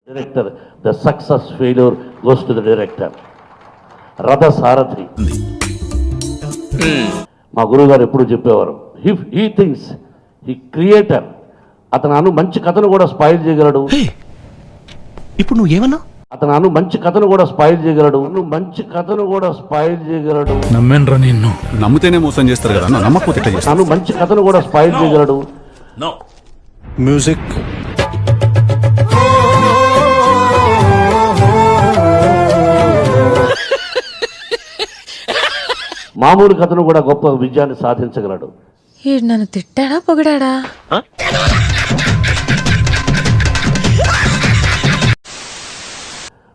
Director, the success failure goes to the director. రథ సారథి. మా గురువు గారు ఎప్పుడు చెప్పేవారు, హీ థింగ్స్ హీ క్రియేటర్. అతను మంచి కథను కూడా స్పాయిల్ చేయగలడు. ఇప్పుడు నువ్వు ఏమన్నా? అతను మంచి కథను కూడా స్పాయిల్ చేయగలడు. మంచి కథను కూడా స్పాయిల్ చేయగలడు. నమ్మేనరా నిన్ను. నమ్మితేనే మోసం చేస్తారు కదా, నమ్మకపోతే ఎట్లా చేస్తారు? తను మంచి కథను కూడా స్పాయిల్ చేయగలడు. మ్యూజిక్. మామూలు కథను కూడా గొప్ప విజయాన్ని సాధించగలడు. నన్ను తిట్టాడా పొగిడాడా?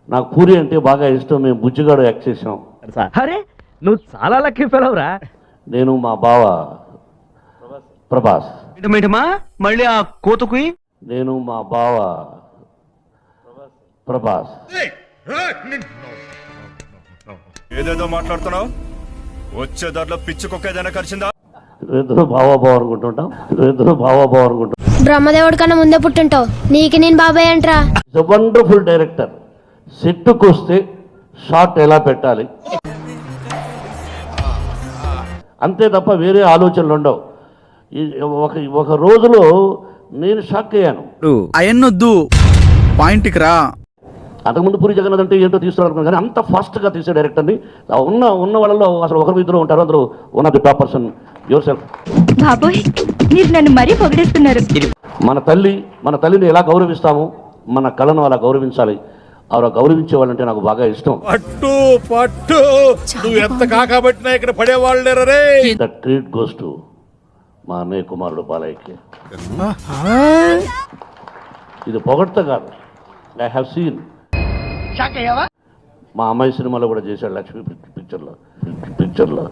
నాకు పూరి అంటే బాగా ఇష్టం. మేము బుజ్జిగాడు యాక్ట్ చేసాం. అరే నువ్వు చాలా లక్కీ ఫెలవురా. నేను మా బావ ప్రభాస్. మళ్ళీ ఆ కోతుకు నేను మా బావ ప్రభాస్. ఏదేదో మాట్లాడుతున్నావు. వచ్చే దాంట్లో పిచ్చుకొక్కేదైనా కలిసిందా? ఇద్దరు బావా అనుకుంటుంటాం. బ్రహ్మదేవుడి కన్నా ముందే పుట్టుంటావు, నీకు నేను బాబాయ్ అంటరా. It's a wonderful director. సెట్టుకు వస్తే షాట్ ఎలా పెట్టాలి అంతే తప్ప వేరే ఆలోచనలు ఉండవు. ఒక రోజులో నేను షాక్ అయ్యాను. అయన్నొద్దు, పాయింట్కి రా. అంతకుముందు పూరి జగన్నాథ్ అంటే ఏంటో తీసుకురాను, కానీ అంత ఫాస్ట్గా తీసే డైరెక్టర్ని ఉన్న వాళ్ళలో అసలు ఒకరు ఇద్దరు ఉంటారు. అందరూ one of the top person your self. బాబోయ్, మీరు నన్ను మరీ పొగిడేస్తున్నారు. మన తల్లిని ఎలా గౌరవిస్తాము, మన కళను అలా గౌరవించాలి. అలా గౌరవించే వాళ్ళంటే నాకు బాగా ఇష్టం. పట్టు నువ్వు ఎంత కాకబట్టినా ఇక్కడ పడేవాళ్ళు. దట్ క్రెడిట్ గోస్ టు మా అన్నయ్య కుమారుడు బాలయ్యకి. ఇది పొగడ్త కాదు. I have seen. మా అమ్మాయి సినిమాలో కూడా చేశాడు, లక్ష్మి పిక్చర్లో.